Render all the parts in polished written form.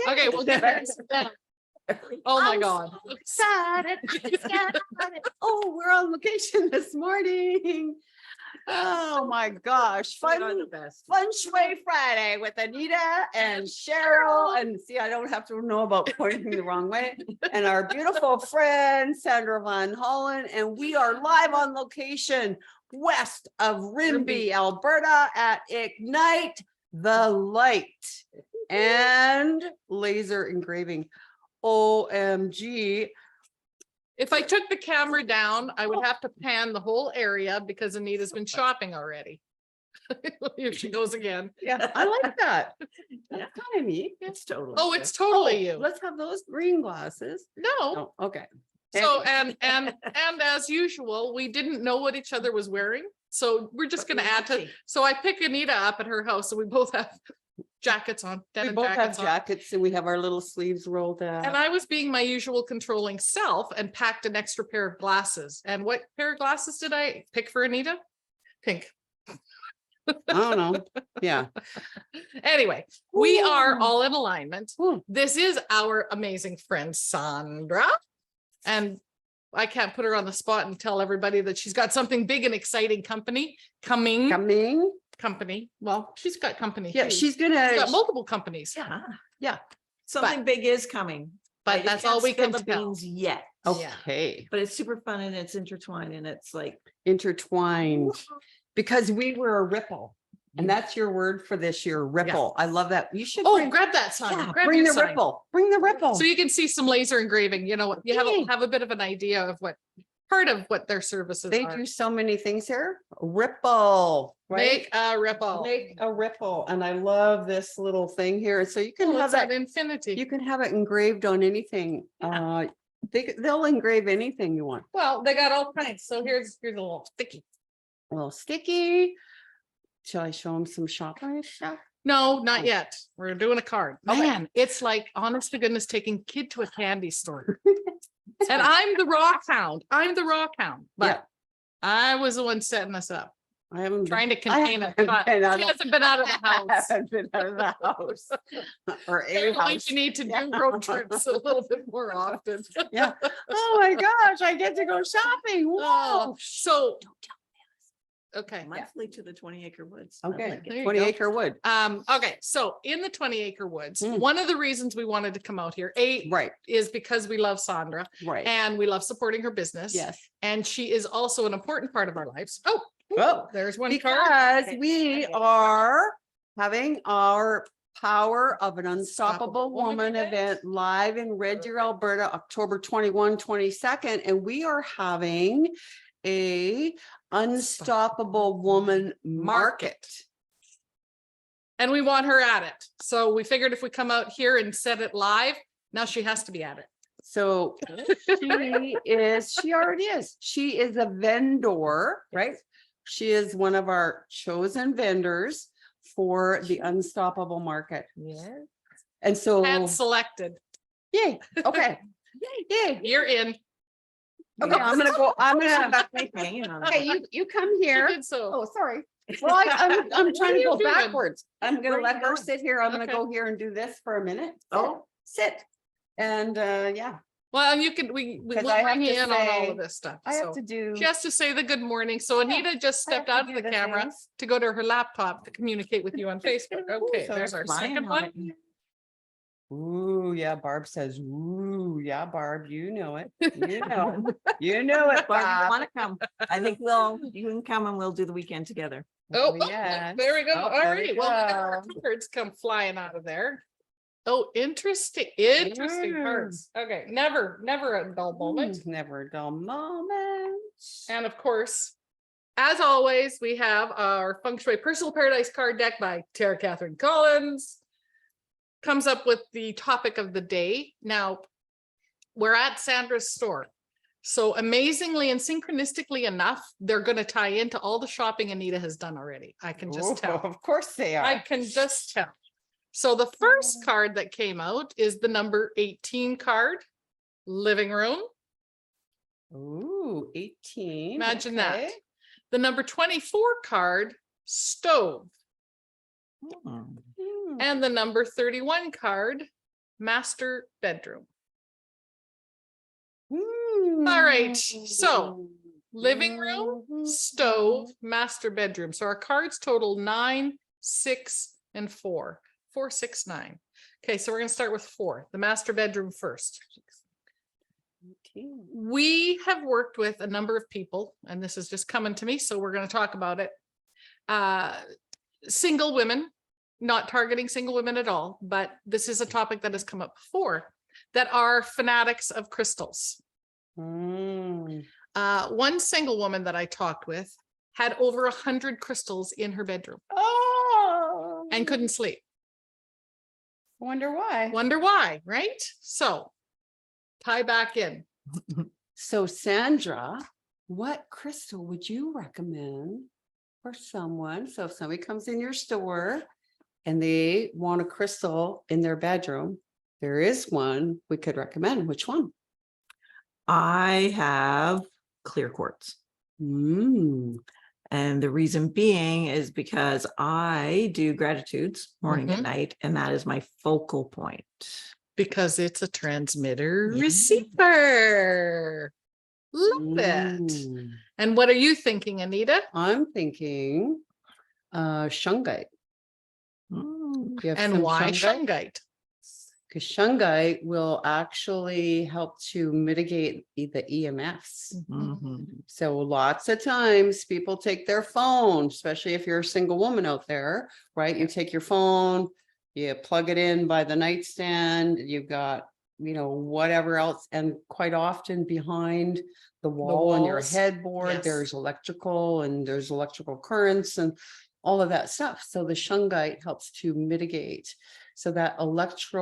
Okay, we'll get back. Oh my God. Excited. Oh, we're on location this morning. Oh my gosh. Fun Shui Friday with Anita and Cheryl. And see, I don't have to know about pointing the wrong way. And our beautiful friend, Sandra Van Hollen. And we are live on location west of Rimbey, Alberta at Ignite the Light and laser engraving. OMG. If I took the camera down, I would have to pan the whole area because Anita's been shopping already. Here she goes again. Yeah, I like that. That's kind of neat. It's totally. Oh, it's totally you. Let's have those green glasses. No. Oh, okay. So, and as usual, we didn't know what each other was wearing. So we're just going to add to, so I pick Anita up at her house. So we both have jackets on. We both have jackets and we have our little sleeves rolled down. And I was being my usual controlling self and packed an extra pair of glasses. And what pair of glasses did I pick for Anita? Pink. I don't know. Yeah. Anyway, we Ooh. are all in alignment. Ooh. This is our amazing friend, Sandra. And I can't put her on the spot and tell everybody that she's got something big and exciting coming. Well, she's got company. Yeah, too. she's She's gonna. got multiple companies. Yeah. Something big is coming. But You that's can't all we spill can the tell. beans yet. Okay. But it's super fun and it's intertwined and it's like Intertwined because we were a ripple. And that's your word for this year, ripple. I love that. You should Oh, grab that sign. yeah, Grab bring your the sign. ripple. Bring the ripple. So you can see some laser engraving, you know, you Yay. have a bit of an idea of what part of what their services They are. do so many things here. Ripple, right? Make a ripple. Make a ripple. And I love this little thing here. So you can Oh, have it's that. at infinity. You can have it engraved on anything. They'll engrave anything you want. Well, they got all kinds. So here's a little sticky. A little sticky. Shall I show them some shopping stuff? No, not yet. We're doing a card. Okay. Man, it's like, honest to goodness, taking kid to a candy store. And I'm the rock hound. But Yeah. I was the one setting us up, I haven't trying to I contain it. haven't been out She of- hasn't been out of the house. haven't been out of the house. Or a Like house. you need to do road trips a little bit more often. Yeah. Oh my gosh, I get to go shopping. Whoa. Oh, so. Okay. monthly to the 20-acre woods. Okay, There you 20 go. acre wood. Okay, so in the 20-acre woods, Mm. one of the reasons we wanted to come out here, Right, is because we love Sandra right. and we love supporting her business. Yes. And she is also an important part of our lives. Oh, Oh, there's one card. because we are having our Power of an Unstoppable Woman event live in Red Deer, Alberta, October 21, 22nd. And we are having a Unstoppable Woman market. And we want her at it. So we figured if we come out here and set it live, now she has to be at it. So she already is. She is a vendor, right? She is one of our chosen vendors for the Unstoppable Market. Yeah. And so, Hand selected. yay, okay. Yay. You're in. Okay, I'm gonna, Hanging on okay, that. you come You here. did so. Oh, sorry. Well, I'm What trying are to you go doing? backwards. I'm gonna Where are let you her going? sit here. I'm gonna Okay. go here and do this for a minute. Oh. Sit. And yeah, Well, and you can, we'll 'Cause I have bring you to in on all say- of this stuff. I have So to do. she has to say the good morning. So Anita just I have stepped to out of do the the camera things. to go to her laptop to communicate with you on Facebook. Okay, so there's our Flying second on one. it. Ooh, yeah, Barb says, ooh, yeah, Barb, you know it. You know, you know it, Barb, you Bob. want to come? I think you can come and we'll do the weekend together. Oh, yes. there we go. Oh, All there right. we Well, go. our cards come flying out of there. Oh, interesting Mm. cards. Okay, never a dull moment. Never a dull moment. And of course, as always, we have our Feng Shui Personal Paradise card deck by Tara Catherine Collins. Comes up with the topic of the day. Now, we're at Sandra's store. So amazingly and synchronistically enough, they're going to tie into all the shopping Anita has done already. I can just tell. Of course they are. I can just tell. So the first card that came out is the number 18 card, living room. Ooh, 18. Imagine okay. that. The number 24 card, stove. Hmm. Hmm. And the number 31 card, master bedroom. All right, so, living room, stove, master bedroom. So our cards total 9, 6, and 4. 4, 6, 9. Okay, so we're going to start with 4, the master bedroom first. We have worked with a number of people, and this is just coming to me, so we're going to talk about it. Single women, not targeting single women at all, but this is a topic that has come up before, that are fanatics of crystals. One single woman that I talked with had over 100 crystals in her bedroom. Oh, And couldn't sleep. Wonder why. Wonder why, right? So tie back in. So Sandra, what crystal would you recommend for someone? So if somebody comes in your store and they want a crystal in their bedroom, there is one we could recommend. Which one? I have clear quartz. And the reason being is because I do gratitudes morning and night, and that is my focal point. Because it's a transmitter receiver. Love it. And what are you thinking, Anita? I'm thinking shungite. And why shungite? Because shungite will actually help to mitigate the EMFs. So lots of times people take their phone, especially if you're a single woman out there, right? You take your phone, you plug it in by the nightstand, you've got, whatever else. And quite often behind the wall on your headboard, there's electrical and there's electrical currents and all of that stuff. So the shungite helps to mitigate. So that EMFs,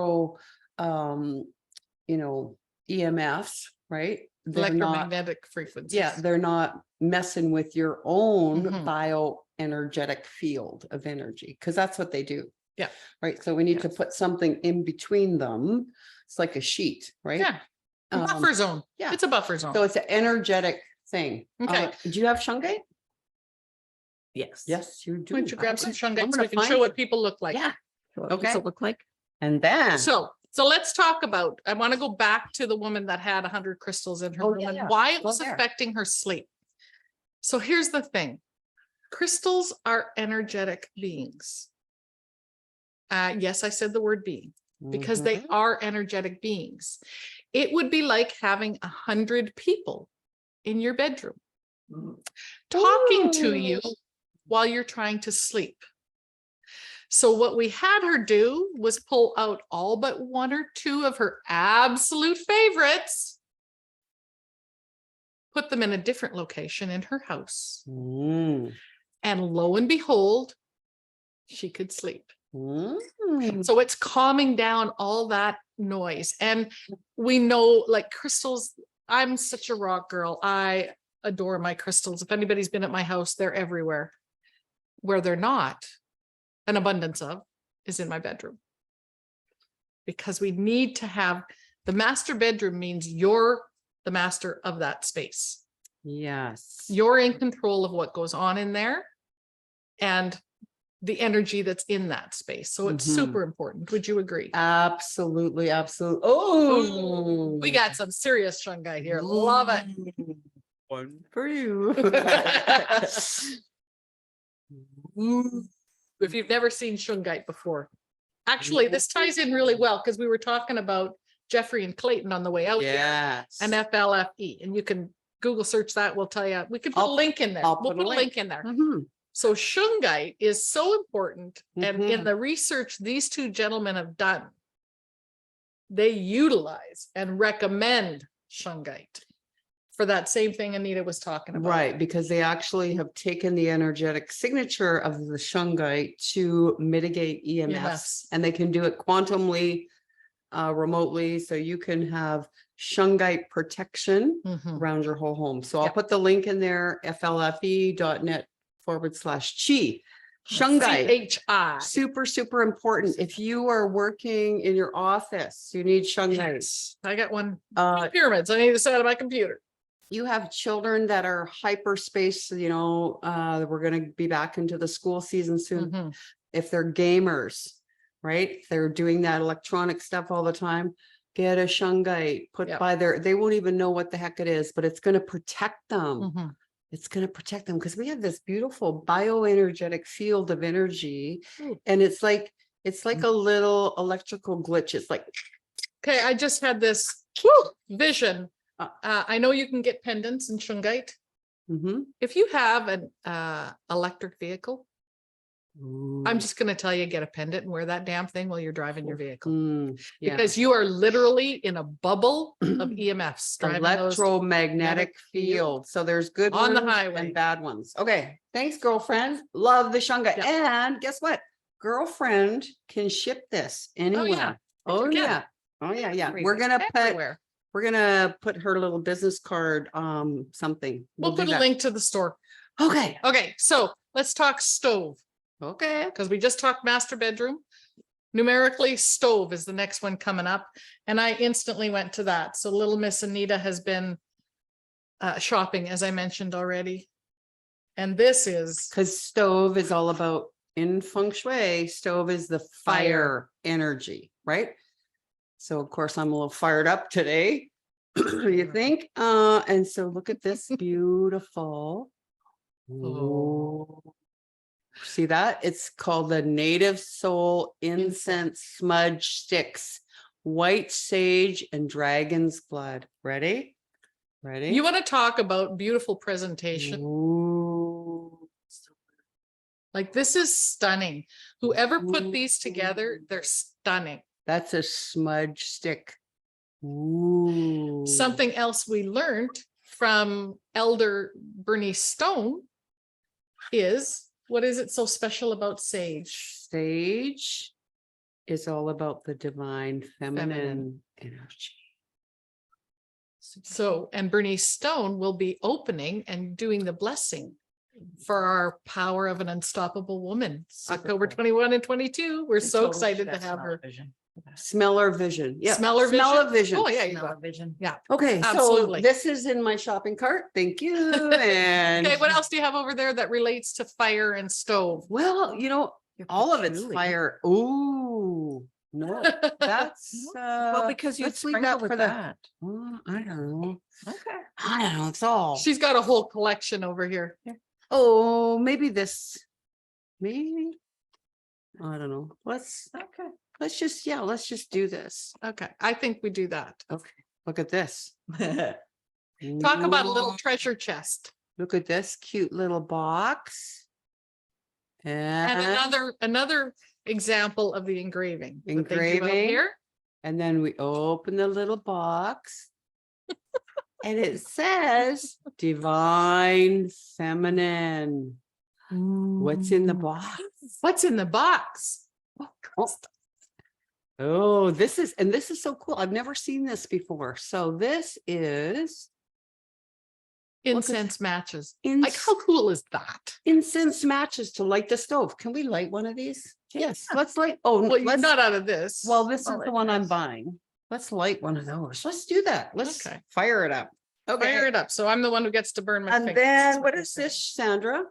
right? Electromagnetic frequencies. Yeah, they're not messing with your own bioenergetic field of energy, because that's what they do. Yeah. Right. So we need to put something in between them. It's like a sheet, right? Yeah. Buffer zone. Yeah. It's a buffer zone. So it's an energetic thing. Okay. Do you have shungite? Yes. Yes, you do. Why don't you grab some I'm shungite so gonna we can find show it. what people look like? Yeah. What does it look like? And then So let's talk about, I want to go back to the woman that had 100 crystals in her room and why it was affecting her sleep. So here's the thing. Crystals are energetic beings. Yes, I said the word being because they are energetic beings. It would be like having 100 people in your bedroom talking to you while you're trying to sleep. So what we had her do was pull out all but 1 or 2 of her absolute favorites, put them in a different location in her house. And lo and behold, she could sleep. So it's calming down all that noise. And we know, like crystals, I'm such a rock girl. I adore my crystals. If anybody's been at my house, they're everywhere. Where they're not, an abundance of, is in my bedroom. Because we need to have, the master bedroom means you're the master of that space. yes, You're in control of what goes on in there and the energy that's in that space. So it's super important. Would you agree? absolutely, absolutely. Oh, We got some serious shungite here. Love it. One for you. If you've never seen shungite before. Actually, this ties in really well because we were talking about Jeffrey and Clayton on the way out here and FLFE. And you can Google search that. We'll tell you. We can put a link in there. We'll put a link in there. So shungite is so important. And in the research these 2 gentlemen have done, they utilize and recommend shungite for that same thing Anita was talking about. Right, because they actually have taken the energetic signature of the shungite to mitigate EMFs. And they can do it quantumly, remotely. So you can have shungite protection around your whole home. So I'll put the link in there, flfe.net/chi. Shungite. CHI. Super, super important. If you are working in your office, you need shungite. I got one. Pyramids. I need this out of my computer. You have children that are hyperspace, we're going to be back into the school season soon. If they're gamers, right? They're doing that electronic stuff all the time. Get a shungite put Yep. by they won't even know what the heck it is, but it's going to protect them. Mhm. It's going to protect them because we have this beautiful bioenergetic field of energy. Ooh. And it's like a little electrical glitch. It's like, Okay, I just had this vision. I know you can get pendants and shungite. mhm. If you have an electric vehicle, I'm Ooh. just going to tell you, get a pendant and wear that damn thing while you're driving your vehicle. Yeah. Because you are literally in a bubble of EMFs driving those Electromagnetic field. So there's good on the ones highway. and bad ones. Okay. Thanks, girlfriend. Love the shungite. Yeah. And guess what? Girlfriend can ship this anywhere. Oh She can. yeah. Oh yeah. Yeah. Free We're gonna everywhere. put her little business card, something. We'll do put a that. link to the store. Okay. Okay, so let's talk stove, Okay. because we just talked master bedroom. Numerically, stove is the next one coming up, and I instantly went to that. So little Miss Anita has been shopping, as I mentioned already. And this is Because stove is all about, in feng shui, stove is the fire energy, right? So of course I'm a little fired up today. You think? And so look at this beautiful. Oh. See that? It's called the Native Soul Incense Smudge Sticks, white sage and dragon's blood. Ready? Ready? You want to talk about beautiful presentation? Ooh. Like, this is stunning. Whoever put these together, they're stunning. That's a smudge stick. Ooh. Something else we learned from Elder Bernice Stone is, what is it so special about sage? Sage is all about the divine feminine energy. So, and Bernice Stone will be opening and doing the blessing for our Power of an Unstoppable Woman, October cool. 21 and 22. We're so excited to have her. Smell or vision. Yeah. Smell or Smell vision? of vision. Oh, yeah, you Smell go. of vision. Yeah. Okay, so Absolutely. this is in my shopping cart. Thank you. And Okay, what else do you have over there that relates to fire and stove? well, Your all of it's patchouli. fire. Ooh, no, that's Well, because you let's leave sprinkle that with for the. that. I don't know. Okay. I don't know. It's all. She's got a whole collection over here. Oh, maybe this. Maybe. I don't know. Let's just do this. Okay, I think we do that. Okay, look at this. Talk about a little treasure chest. Look at this cute little box. And another example of the engraving. that they do out Engraving. here. And then we open the little box. And it says divine feminine. What's in the box? What's in the box? Oh, this is so cool. I've never seen this before. So this is Incense matches. Like, how cool is that? incense matches to light the stove. Can we light one of these? Yes, let's light. Oh, Well, let's not out of this. Well, this is the one I'm buying. Let's light one of those. Let's do that. Let's Okay. fire it up. Fire it up. So I'm the one who gets to burn my And fingers. then what is this, Sandra?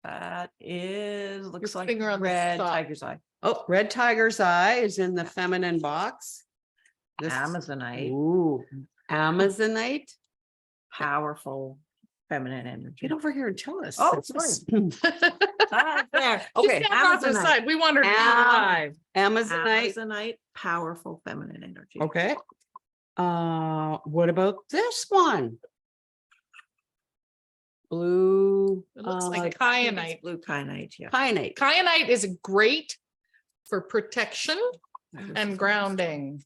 That looks Your like finger on the red stop. tiger's eye. Oh, red tiger's eye is in the feminine box. This Amazonite, Ooh, Amazonite. powerful feminine energy. Get over here and tell us. Oh, It's sorry. fine. There. Okay, She's off to the Amazonite. side. We want her to be Ah. alive. Amazonite. Amazonite, powerful feminine energy. Okay. What about this one? Blue. It looks like I think it's kyanite. blue kyanite, yeah. Kyanite. Kyanite is great for protection and grounding.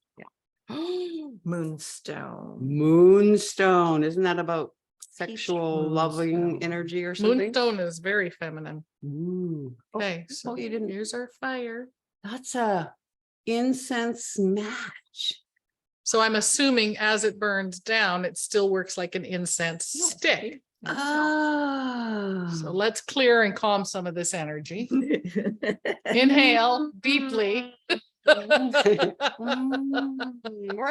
Moonstone. Moonstone. Isn't that about sexual Peach loving moonstone. energy or something? Moonstone is very feminine. Ooh. Okay, so you didn't. here's our fire. That's a incense match. So I'm assuming as it burns down, it still works like an incense stick. Ah. So let's clear and calm some of this energy. Inhale deeply. We're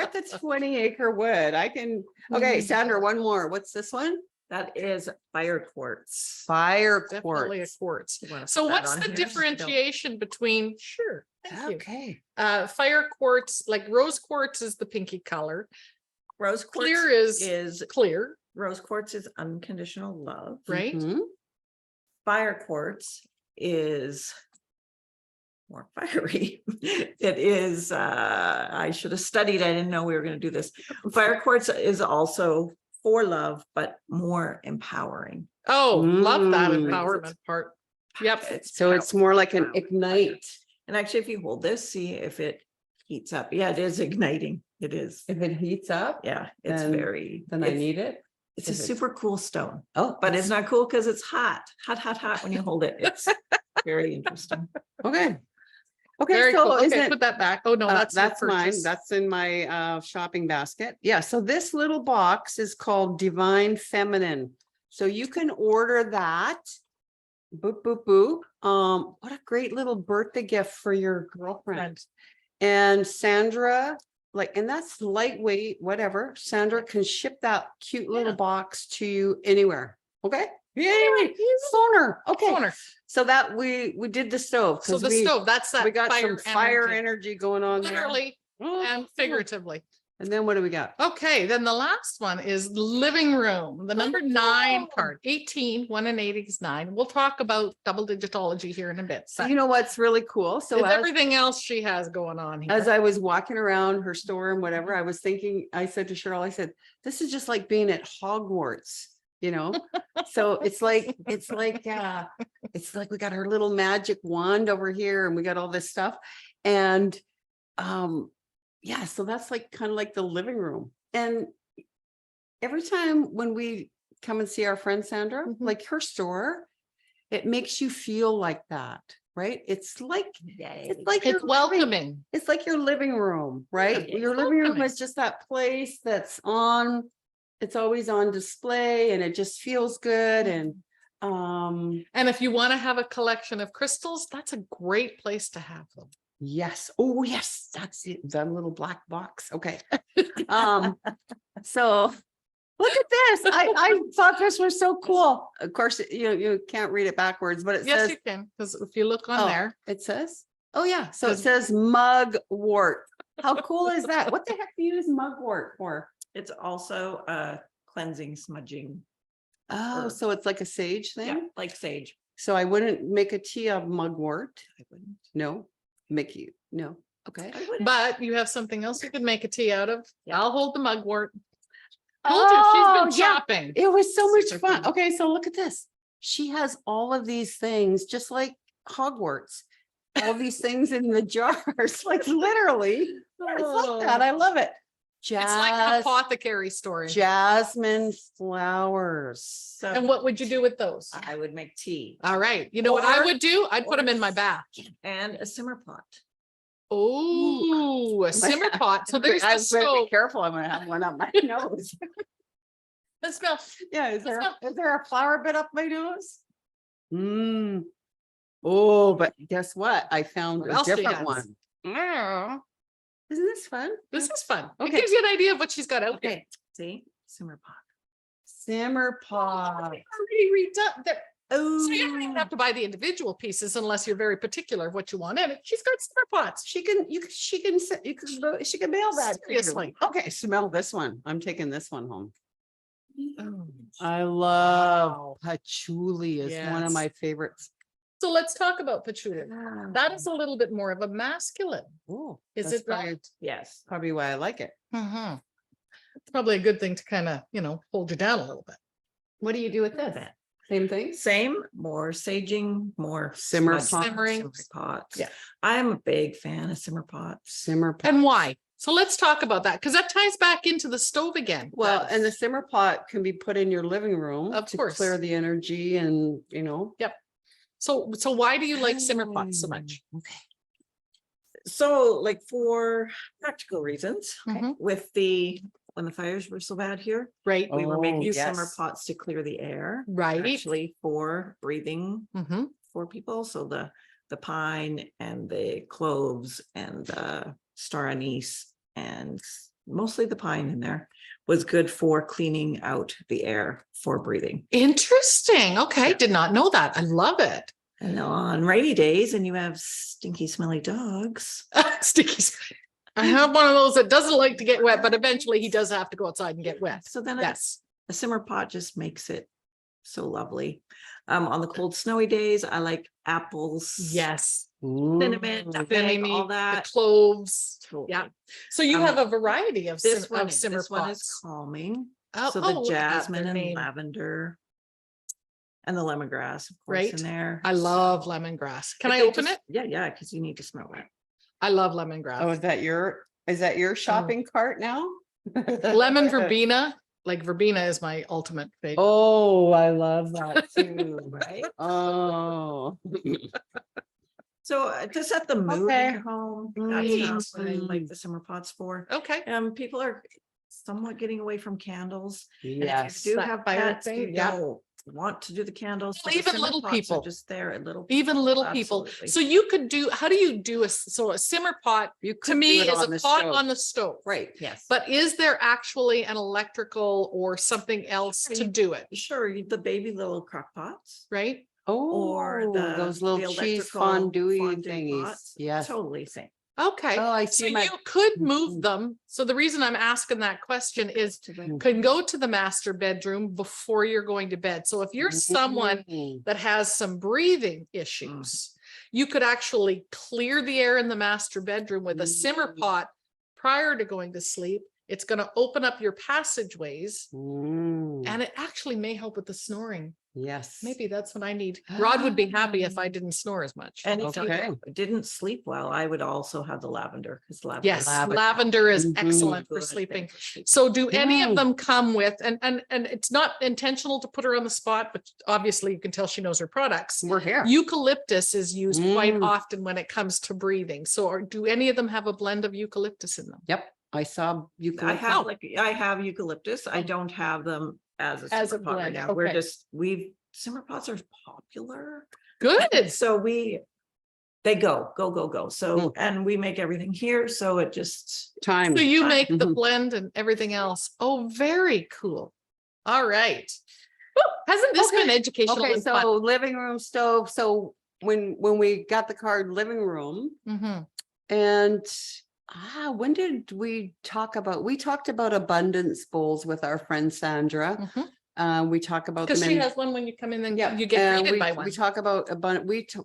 at the 20 acre wood. I can. Okay, Sandra, one more. What's this one? That is fire quartz. Fire Definitely a quartz. quartz. You wanna So put that what's on the here? I don't- differentiation between, sure, thank you. Okay. Fire quartz, like rose quartz is the pinky color. Rose quartz Clear is is clear, rose quartz is unconditional love. right? Mhm. Fire quartz is more fiery. It is, I should have studied. I didn't know we were going to do this. Fire quartz is also for love, but more empowering. Oh, love that Mm. empowerment part. Yep. So it's more like an ignite. And actually, if you hold this, see if it heats up. Yeah, it is igniting. It is. If it heats up, Yeah, it's Then- very, then I it's- need it. It's a if it's- super cool stone, Oh, but it's not cool because it's hot, hot when you hold it. It's very interesting. okay. Okay, Very so cool. is Okay, it? put that back. Oh, no, that's your That's mine. purchase. That's in my shopping basket. Yeah, so this little box is called Divine Feminine. So you can order that. Boop, boop, boop. What a great little birthday gift for your girlfriend. And Sandra, like, and that's lightweight, whatever. Sandra can ship that cute little Yeah. box to you anywhere. Okay? Yay, sooner. Okay. Corner. So that we did the stove. So 'cause the we- stove, that's that we got fire some fire energy. energy going on there. Literally Oh, and figuratively. And then what do we got? Okay, then the last one is living room, the number 9 Oh. card, 18, 1 and 8 is 9. We'll talk about double digitology here in a bit. So you know what's really cool? So It's as, everything else she has going on here. as I was walking around her store and whatever, I was thinking, I said to Cheryl, I said, this is just like being at Hogwarts, you know? So it's like we got our little magic wand over here and we got all this stuff. And yeah, so that's like kind of like the living room. And every time when we come and see our friend Sandra, Mhm. like her store, it makes you feel like that, right? It's like It's your living- welcoming. it's like your living room, right? Yeah, Your it's living room welcoming. is just that place that's on, it's always on display and it just feels good. And And if you want to have a collection of crystals, that's a great place to have them. yes, oh yes, that's it, that little black box. Okay. So look at this. I thought this was so cool. Of course, you can't read it backwards, but it Yes, says, you can, because if you look on Oh. there, it says, oh yeah, so it Says- says Mugwort. How cool is that? What the heck do you use Mugwort for? It's also cleansing, smudging. Oh, Or- so it's like a sage Yeah, thing? like sage. So I wouldn't make a tea of mugwort. I wouldn't. No, make you, no, okay. I wouldn't. but you have something else you could make a tea out of. Yeah. I'll hold the mugwort. Told you, Oh, she's been yeah. shopping. It was so much Super fun. cool. Okay, so look at this. She has all of these things, just like Hogwarts. All these things in the jars, like literally. It's like that. I love it. It's like an Jas- apothecary story. Jasmine flowers. So And what would you do with those? I would make tea All right. You know what I Or- would do? I'd put them or in my bath. and a simmer pot. Oh, a simmer pot. So there's the I better be stove. careful. I'm gonna have one up my nose. The smell. Yeah, is there, not- is there a flower bit up my nose? Oh, but guess what? I found What a else she different has? one. Yeah. Isn't this fun? This is fun. It Okay. gives you an idea of what she's got out there. Okay, see, simmer pot. Simmer pot. Already redone that. Oh, So you don't even have to buy the individual pieces unless you're very particular of what you want in it. She's got simmer pots. she can mail that. to you. Seriously. Okay, smell this one. I'm taking this one home. Oh. I love patchouli is one of Yes. my favorites. So let's talk about patchouli. That is a little bit more of a masculine. Oh, Is that's it not? Yes. probably why I like it. Mhm. It's probably a good thing to kind of, hold you down a little bit. What do you do with this? Same thing? Same, more saging, more Simmer smudge- pot. Simmering. simmer pots. Yeah. I'm a big fan of simmer pots. Simmer pot. And why? So let's talk about that because that ties back into the stove again. Well, and the simmer pot can be put in your living room Of to course. clear the energy and, So why do you like simmer pots so much? Okay. So like for practical reasons, Mhm. when the fires were so bad here, Right, we were making Oh, simmer yes. pots to clear the air. right. Actually for breathing Hmm. for people. So the pine and the cloves and the star anise and mostly the pine in there, was good for cleaning out the air for breathing. Interesting. Okay. Did not know that. I love it. And on rainy days, and you have stinky, smelly dogs. Sticky. I have one of those that doesn't like to get wet, but eventually he does have to go outside and get wet. So then Yes. a simmer pot just makes it so lovely. On the cold, snowy days, I like apples. Yes. Cinnamon, nutmeg, all The that. cloves. Totally. Yeah. So you have a variety of, This simmer this one is pots. calming. Oh, So oh, the look at that, jasmine their and name. lavender and the lemongrass, of course, Right. in there. I love So- lemongrass. Can but I they open just- it? Yeah, because you need to smell it. I love lemongrass. Oh, is that your shopping cart now? Lemon verbena. Like verbena is my ultimate favorite. Oh, I love that too. Right. Oh. So to set the mood Okay. in your home, Right. that's what I like the simmer pots for. Okay. People are somewhat getting away from candles. And Yes. if you do That have fire pets, thing, you yeah. don't want to do the candles. Well, so the even simmer little pots are people. just there, little Even little people. Absolutely. So you could do, how do you do a simmer pot You to could me do it is on a the pot stove. on the stove. Right, yes. But is there actually an electrical or something else to do it? Sure, the baby little crock pots. Right? Or Oh, those little cheese electrical fondue fondue thingies. pots. Yes. Totally same. Okay. Oh, I So see my. you could move Mhm. them. So the reason I'm asking that question is Mm-hmm. can go to the master bedroom before you're going to bed. So if you're someone Mm. that has some breathing issues, you could actually clear the air in the master bedroom with a simmer pot prior to going to sleep. It's going to open up your passageways Mm. and it actually may help with the snoring. Yes. Maybe that's what I need. Rod would be happy if I didn't snore as much. And if Okay. you didn't sleep well, I would also have the lavender because lavender. Yes, Lavender. lavender is Mhm. excellent for Good thing sleeping. for sleep. So do any of Mm. them come with, and it's not intentional to put her on the spot, but obviously you can tell she knows her products. We're here. Eucalyptus is used quite Mm. often when it comes to breathing. So do any of them have a blend of eucalyptus in them? Yep. I saw you. I have eucalyptus. I don't have them as a As simmer a pot right blend, now. We're okay. just simmer pots are popular. Good. So they go. So, and we make everything here. So it just, Time. So you make the Mhm. blend and everything else. Oh, very cool. All right. Woo, hasn't this been educational Okay, and so fun? living room stove. So when we got the card living room Mhm. and when did we talk about, we talked about abundance bowls with our friend Sandra. We talk about Because them she in- has one when you come in and Yeah, you get and greeted we, by one. we talk about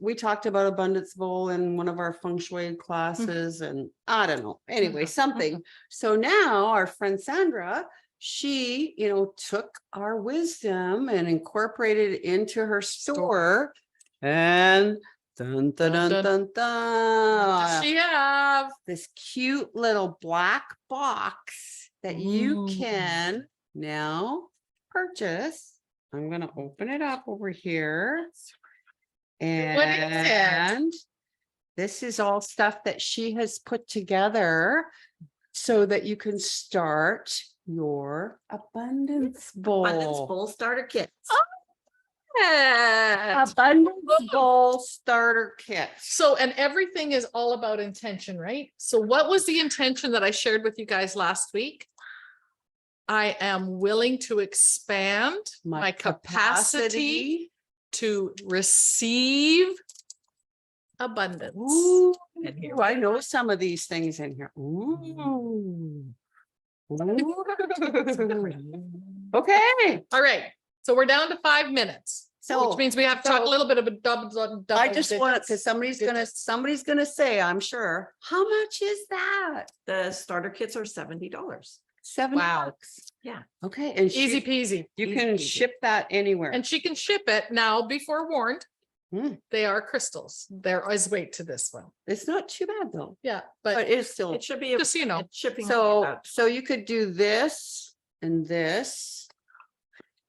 we talked about abundance bowl in one of our feng shui classes, and I don't know. Anyway, something. So now our friend Sandra, she, took our wisdom and incorporated it into her store, and dun dun dun Dun, dun What dun. does she have? This cute little black box that you Ooh. can now purchase. I'm gonna open it up over here. What is it? And this is all stuff that she has put together so that you can start your abundance bowl. starter kit. Abundance bowl starter kit. So, and everything is all about intention, right? So what was the intention that I shared with you guys last week? I am willing to expand my capacity to receive abundance. Ooh, And here I know some of these things in here. Ooh. Okay, All right. So we're down to 5 minutes, so which means we have to talk a little bit of a double. I just want, digits. because somebody's gonna say, I'm sure, how much is that? The starter kits are $70. $7. Wow. Yeah. Okay, and Easy peasy. you easy can peasy. ship that anywhere. And she can ship it now, be forewarned. Hmm. They are crystals. There is weight to this one. It's not too bad though, Yeah, but but it's still. It should be just so you know. shipping. So you could do this and this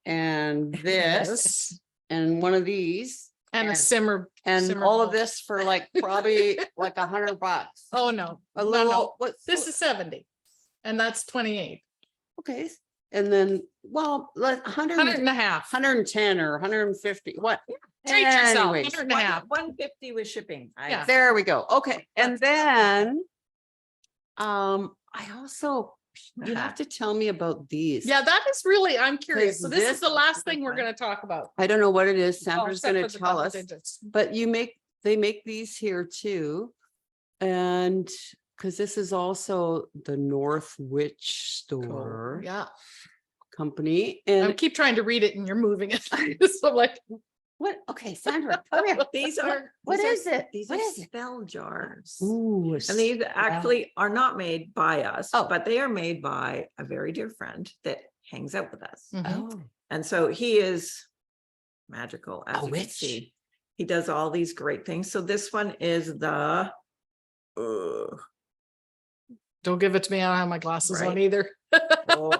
and this and one of these And a and- simmer. and simmer all of bowl. this for like probably like $100. Oh, no. A No, little, no. what's This is 70 and that's 28. okay. And then, well, like 100 and a half. 110 or 150, what? Treat yourself. Anyways, 100 and a half. 150 with shipping. Yeah. there we go. Okay. And then, I also You have to tell me about these. Yeah, that is really, I'm curious. So Because this is the this- last thing we're going to talk about. I don't know what it is. Oh, Sandra's except gonna for the tell double us, digits. but they make these here too. And because this is also the North Witch store Yeah. company. I And keep trying to read it and you're moving it. So I'm like, what? Okay, Sandra, come here. These are. What these is are- it? These What are is it? spell jars. Ooh, And these actually are not made by us, Oh. but they are made by a very dear friend that hangs out with us. mhm. oh, And so he is magical, as A you can witch. see. He does all these great things. So this one is the Don't give it to me. I don't have my glasses on Right. either. oh,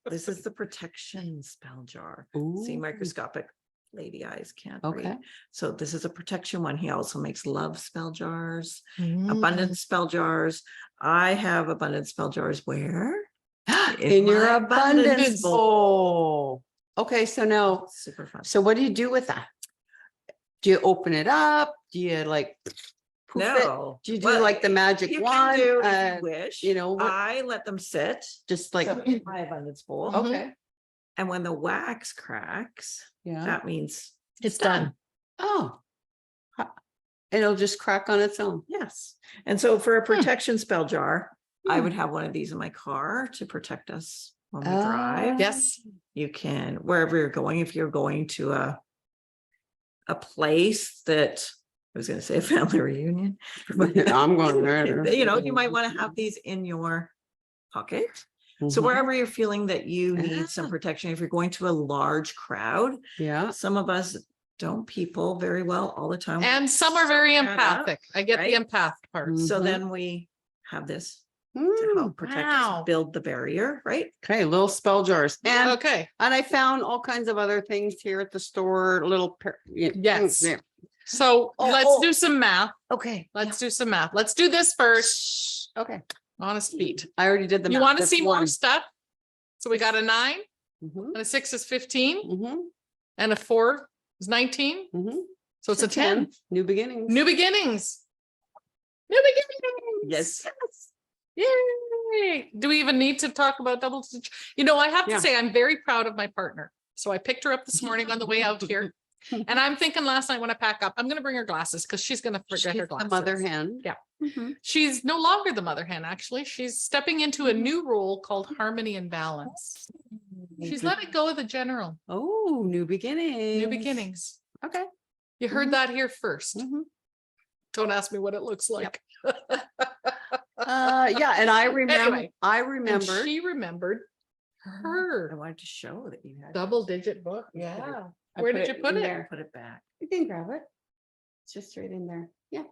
this is the protection spell jar. See, ooh, microscopic lady eyes can't okay. read. So this is a protection one. He also makes love spell jars, Mm. abundance spell jars. I have abundance spell jars where? In your my abundance bowl. bowl. Okay, so now, Super fun. so what do you do with that? Do you open it up? Do you like poof it? No. Do you do Well, like the magic you wand? can do if and you wish. you know what? I let them sit. Just like, So in my abundance bowl. Mhm. okay, And when the wax cracks, yeah. that means It's done. Oh. It'll just crack on its own. yes. And so for a protection spell jar, I would have one of these in my car to protect us when we drive. Yes. You can, wherever you're going, if you're going to a place that I was going to say a family reunion, but I'm going there. you know, you might want to have these in your pocket. So Mhm. wherever you're feeling that you need Ah. some protection, if you're going to a large crowd, Yeah. some of us don't people very well all the time. And some are very Shut up, empathic. I get right? the empath part. So Mhm. then we have this to Mm, help protect wow. us, build the barrier, right? okay, little spell jars. And Okay. I found all kinds of other things here at the store, little. Yes. Yeah. So Oh, let's oh. do some math. Okay. Let's do some math. Let's do this first. Okay. Honest feet. I already did the. You math. want to That's see more one. stuff? So we got a 9 Mhm, and a 6 is 15 mhm, and a 4 is 19. mhm. So it's a 10. New beginnings. New beginnings. New beginnings. Yes. Yay. Do we even need to talk about double stitch? You know, I have to Yeah. say I'm very proud of my partner. So I picked her up this morning on the way out here. And I'm thinking last night when I pack up, I'm going to bring her glasses because she's going to forget She's her the glasses. mother hen. Yeah. Mhm. She's no longer the mother hen, actually. She's stepping into a new role called harmony and balance. She's letting go of the general. Oh, new beginnings. New beginnings. Okay. You heard Mhm. that here first. Mhm. Don't ask me what it looks like. Yeah, and I remember. Anyway, I And remember. she remembered I her wanted to show that you had double digit book. You put it- Yeah. I Where did you put in it? there. put it back. You can grab it. It's just right in there. Yeah.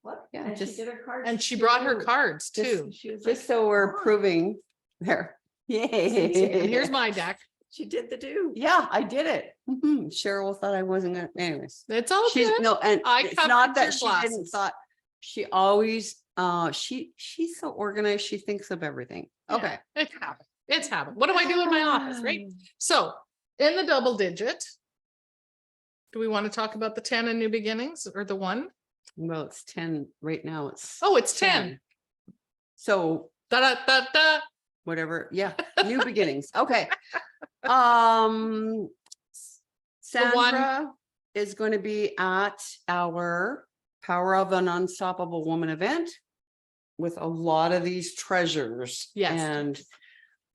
What? Yeah, And just- she did her cards. And she brought her cards too. She was Just like, so we're "Oh." proving there. And Yay. here's my deck. She did the do. Yeah, I did it. Mhm. Cheryl thought I wasn't gonna, anyways. It's all She's good. no, and I it's covered not your that she didn't glasses. thought, she always, she's so organized, she thinks of everything. Yeah. Okay. It's habit. It's habit. What do I do in my office, right? So in the double digit, do we want to talk about the 10 and new beginnings or the 1? Well, it's 10 right now. It's. Oh, it's 10. So Da, da, da, da. whatever, yeah, new beginnings. Okay. one. Sandra is going to be at our Power of an Unstoppable Woman event with a lot of these treasures. Yes. And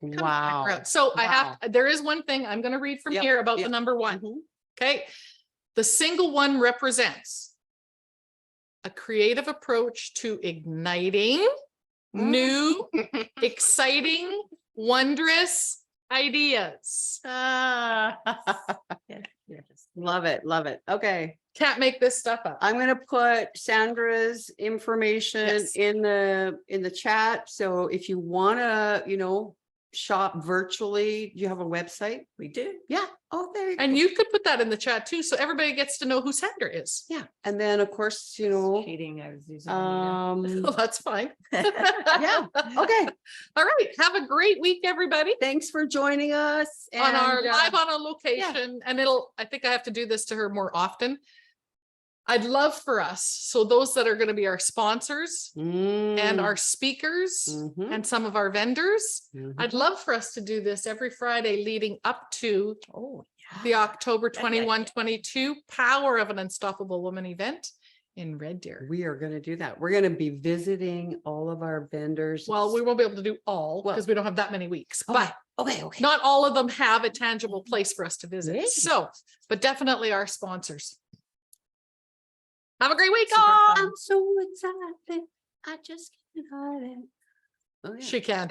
Come back wow. around. So I Wow. have, there is one thing I'm going to read from Yep, here about yep. the number 1. Mhm. Okay. The single 1 represents a creative approach to igniting new, exciting, wondrous ideas. Love it, love it. Okay, Can't make this stuff up. I'm gonna put Sandra's information Yes. in the chat. So if you wanna, shop virtually, do you have a website? We did. Yeah. Oh, there you go. And you could put that in the chat too, so everybody gets to know who Sandra is. Yeah, and then of course, Cheating. I was using. Well, that's fine. yeah, okay. All right. Have a great week, everybody. Thanks for joining us On our and, live on a location. And I think I have to do this to her more often. I'd love for us, so those that are going to be our sponsors and our speakers Mhm. and some of our vendors, Mhm. I'd love for us to do this every Friday leading up to Oh, the October yeah, 21, 22 Power of an Unstoppable Woman event in Red Deer. We are going to do that. We're going to be visiting all of our vendors. Well, we won't be able to do all Well- because we don't have that many weeks, Okay, but okay. not all of them have a tangible place for us to visit. Yay. So, but definitely our sponsors. Have a great week, Super all. fun. I'm so excited. I just can't hide it. Oh, yeah. She can't have.